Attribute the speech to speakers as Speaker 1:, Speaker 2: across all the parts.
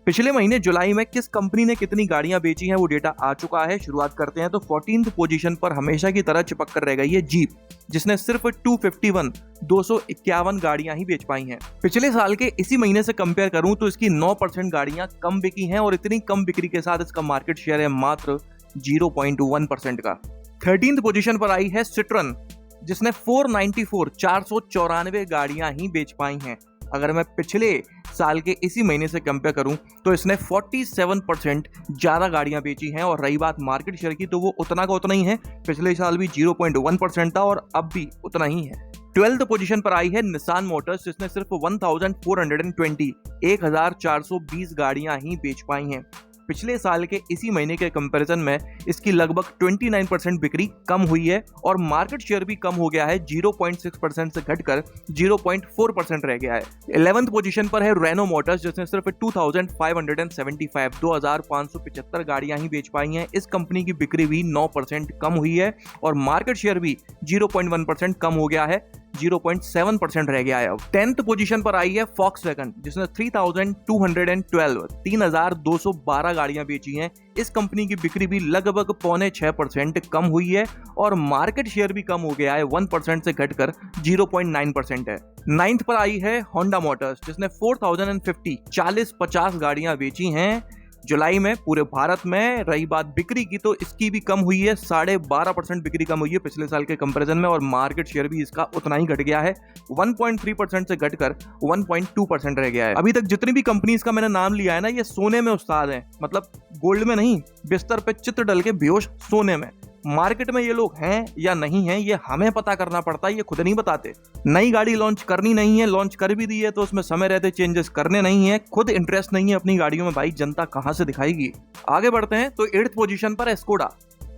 Speaker 1: पिछले महीने जुलाई में किस कंपनी ने कितनी गाड़ियां बेची हैं वो डेटा आ चुका है। शुरुआत करते हैं तो 14th पोजीशन पर हमेशा की तरह चिपक कर रह गई है जीप, जिसने सिर्फ 251 गाड़ियां ही बेच पाई हैं। पिछले साल के इसी महीने से कंपेयर करूं तो इसकी 9% गाड़ियां कम बिकी हैं और इतनी कम बिक्री के साथ इसका मार्केट शेयर है मात्र 0.1% का। 13th पोजीशन पर आई है सिट्रन, जिसने 494 गाड़ियां ही बेच पाई हैं। अगर मैं पिछले साल के इसी महीने से कंपेयर करूं तो इसने 47% ज्यादा गाड़ियां बेची हैं। और रही बात मार्केट शेयर की तो वो उतना का उतना ही है। पिछले साल भी 0.1% था और अब भी उतना ही है। 12th पोजीशन पर आई है निसान मोटर्स, जिसने सिर्फ 1420 गाड़ियां ही बेच पाई हैं। पिछले साल के इसी महीने के कंपैरिजन में इसकी लगभग 29% बिक्री कम हुई है और मार्केट शेयर भी कम हो गया है, 0.6% से घटकर 0.4% रह गया है। 11th पोजीशन पर है रेनो मोटर्स, जिसने सिर्फ 2575 गाड़ियां ही बेच पाई हैं। इस कंपनी की बिक्री भी 9% कम हुई है और मार्केट शेयर भी 0.1% कम हो गया है, 0.7% रह गया है। अब 10th पोजीशन पर आई है फॉक्सवैगन, जिसने 3212 गाड़ियां बेची हैं। इस कंपनी की बिक्री भी लगभग 5.6% कम हुई है और मार्केट शेयर भी कम हो गया है, 1% से घटकर 0.9% है। 9th पर आई है होंडा मोटर्स, जिसने 4050 गाड़ियां बेची हैं जुलाई में पूरे भारत में। रही बात बिक्री की तो इसकी भी कम हुई है, 12.5% बिक्री कम हुई है पिछले साल के कंपैरिजन में और मार्केट शेयर भी इसका उतना ही घट गया है, 1.3% से घटकर 1.2% रह गया है। अभी तक जितनी भी कंपनीज का मैंने नाम लिया है ना, ये सोने में उस्ताद हैं, मतलब गोल्ड में नहीं, बिस्तर पे चित्र डल के बेहोश सोने में। मार्केट में ये लोग हैं या नहीं हैं ये हमें पता करना पड़ता है, ये खुद नहीं बताते। नई गाड़ी लॉन्च करनी नहीं है, लॉन्च कर भी दी है तो उसमें समय रहते चेंजेस करने नहीं है, खुद इंटरेस्ट नहीं है अपनी गाड़ियों में, भाई जनता कहां से दिखाएगी। आगे बढ़ते हैं तो 8th पोजीशन पर है स्कोडा,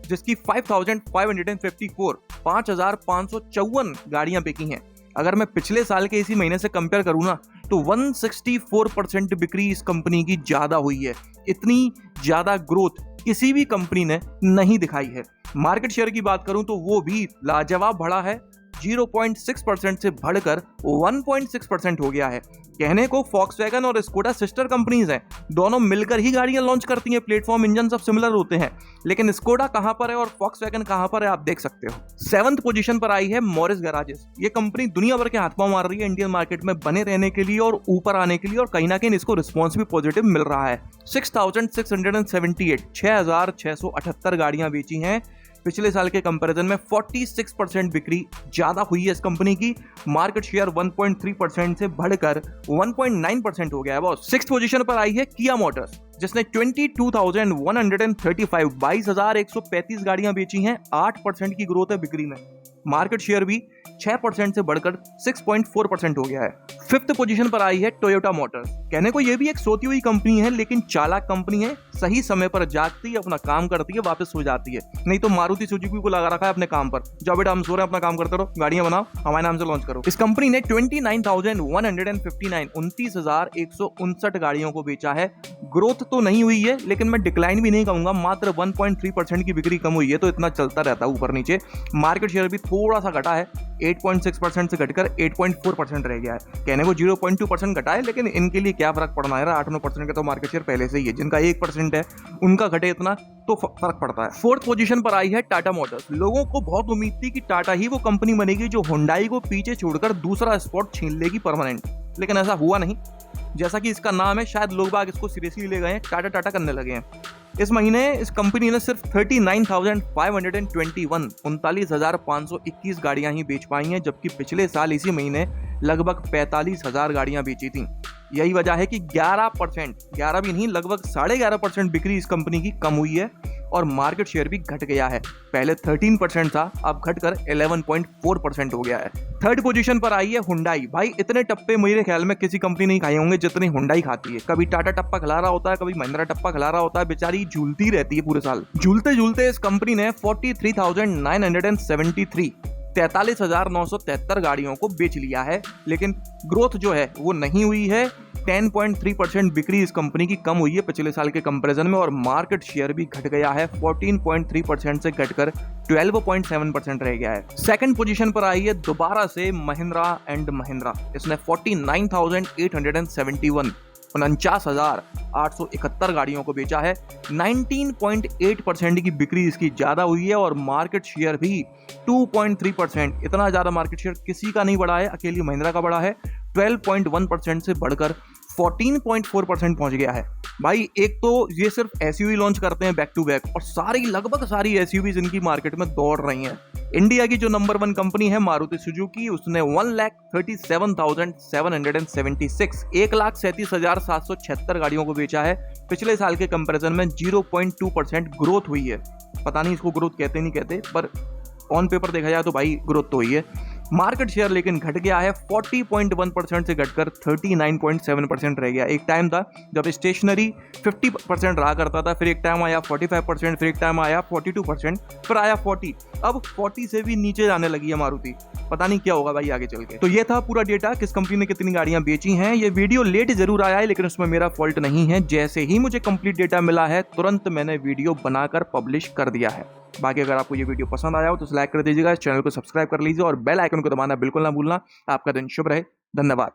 Speaker 1: जिसकी 5554 गाड़ियां बिकी हैं। अगर मैं पिछले साल के इसी महीने से कंपेयर करूं ना तो 164% बिक्री इस कंपनी की ज्यादा हुई है। इतनी ज्यादा ग्रोथ किसी भी कंपनी ने नहीं दिखाई है। मार्केट शेयर की बात करूं तो वो भी लाजवाब बढ़ा है, 0.6% से बढ़कर 1.6% हो गया है। कहने को फॉक्सवैगन और स्कोडा सिस्टर कंपनीज हैं, दोनों मिलकर ही गाड़ियां लॉन्च करती हैं, प्लेटफॉर्म इंजन सब सिमिलर होते हैं, लेकिन स्कोडा कहां पर है और फॉक्सवैगन कहां पर है आप देख सकते हो। 7th पोजीशन पर आई है मॉरिस गैराजेस। ये कंपनी दुनिया भर के हाथ पांव मार रही है इंडियन मार्केट में बने रहने के लिए और ऊपर आने के लिए, और कहीं ना कहीं इसको रिस्पॉन्स भी पॉजिटिव मिल रहा है। 6678 गाड़ियां बेची हैं। पिछले साल के कंपैरिजन में 46% बिक्री ज्यादा हुई है इस कंपनी की। मार्केट शेयर 1.3% से बढ़कर 1.9% हो गया है बॉस। 6th पोजीशन पर आई है किया मोटर्स, जिसने 22,135 गाड़ियां बेची हैं, 8% की ग्रोथ है बिक्री में। मार्केट शेयर भी 6% से बढ़कर 6.4% हो गया है। 5th पोजीशन पर आई है टोयोटा मोटर्स। कहने को यह भी एक सोती हुई कंपनी है, लेकिन चालाक कंपनी है, सही समय पर जागती है, अपना काम करती है, वापस सो जाती है। नहीं तो मारुति सुजुकी को लगा रखा है अपने काम पर, जाओ बेटा हम सो रहे हैं, अपना काम करते रहो, गाड़ियां बनाओ, हमारे नाम से लॉन्च करो। इस कंपनी ने 29,159 गाड़ियों को बेचा है। ग्रोथ तो नहीं हुई है, लेकिन मैं डिक्लाइन भी नहीं कहूंगा, मात्र 1.3% की बिक्री कम हुई है, तो इतना चलता रहता है ऊपर नीचे। मार्केट शेयर भी थोड़ा सा घटा है, 8.6% से घटकर 8.4% रह गया है। कहने को 0.2% घटा है, लेकिन इनके लिए क्या फर्क पड़ना है, 8-9% का तो मार्केट शेयर पहले से ही है। जिनका 1% है उनका घटे इतना तो फर्क पड़ता है। 4th पोजीशन पर आई है टाटा मोटर्स। लोगों को बहुत उम्मीद थी कि टाटा ही वो कंपनी बनेगी जो हुंडई को पीछे छोड़कर दूसरा स्पॉट छीन लेगी परमानेंट, लेकिन ऐसा हुआ नहीं। जैसा कि इसका नाम है, शायद लोग बाग इसको सीरियसली ले गए हैं, टाटा टाटा करने लगे हैं। इस महीने इस कंपनी ने सिर्फ 39,521 गाड़ियां ही बेच पाई हैं, जबकि पिछले साल इसी महीने लगभग 45,000 गाड़ियां बेची थी। यही वजह है कि 11 भी नहीं, लगभग 11.5% बिक्री इस कंपनी की कम हुई है और मार्केट शेयर भी घट गया है। पहले 13% था, अब घटकर 11.4% हो गया है। 3rd पोजीशन पर आई है हुंडई। भाई इतने टप्पे मेरे ख्याल में किसी कंपनी नहीं खाए होंगे जितने हुंडई खाती है। कभी टाटा टप्पा खिला रहा होता है, कभी महिंद्रा टप्पा खिला रहा होता है, बेचारी झूलती रहती है पूरे साल। झूलते झूलते इस कंपनी ने 43,973 गाड़ियों को बेच लिया है, लेकिन ग्रोथ जो है वो नहीं हुई है। 10.3% बिक्री इस कंपनी की कम हुई है पिछले साल के कंपैरिजन में और मार्केट शेयर भी घट गया है, 14.3% से घटकर 12.7% रह गया है। 2nd पोजीशन पर आई है दोबारा से महिंद्रा एंड महिंद्रा। इसने 49,871 49,871 गाड़ियों को बेचा है। 19.8% की बिक्री इसकी ज्यादा हुई है और मार्केट शेयर भी 2.3%। इतना ज्यादा मार्केट शेयर किसी का नहीं बढ़ा है, अकेली महिंद्रा का बढ़ा है। 12.1% से बढ़कर 14.4% पहुंच गया है। भाई एक तो ये सिर्फ एसयूवी लॉन्च करते हैं बैक टू बैक, और लगभग सारी एसयूवीज इनकी मार्केट में दौड़ रही हैं। इंडिया की जो नंबर 1 कंपनी है मारुति सुजुकी, उसने 1,37,776 1,37,776 गाड़ियों को बेचा है। पिछले साल के कंपैरिजन में 0.2% ग्रोथ हुई है। पता नहीं इसको ग्रोथ कहते नहीं कहते, पर ऑन पेपर देखा जाए तो भाई ग्रोथ तो हुई है। मार्केट शेयर लेकिन घट गया है, 40.1% से घटकर 39.7% रह गया। एक टाइम था जब स्टेशनरी 50% रहा करता था, फिर एक टाइम आया 45%, फिर एक टाइम आया 42%, फिर आया 40, अब 40 से भी नीचे जाने लगी है मारुति। पता नहीं क्या होगा भाई आगे चल के। तो ये था पूरा डेटा, किस कंपनी ने कितनी गाड़ियां बेची हैं। ये वीडियो लेट जरूर आया है, लेकिन उसमें मेरा फॉल्ट नहीं है। जैसे ही मुझे कंप्लीट डेटा मिला है, तुरंत मैंने वीडियो बनाकर पब्लिश कर दिया है। बाकी अगर आपको ये वीडियो पसंद आया हो तो लाइक कर दीजिएगा, इस चैनल को सब्सक्राइब कर लीजिए और बेल आइकन को दबाना बिल्कुल ना भूलना। आपका दिन शुभ रहे। धन्यवाद।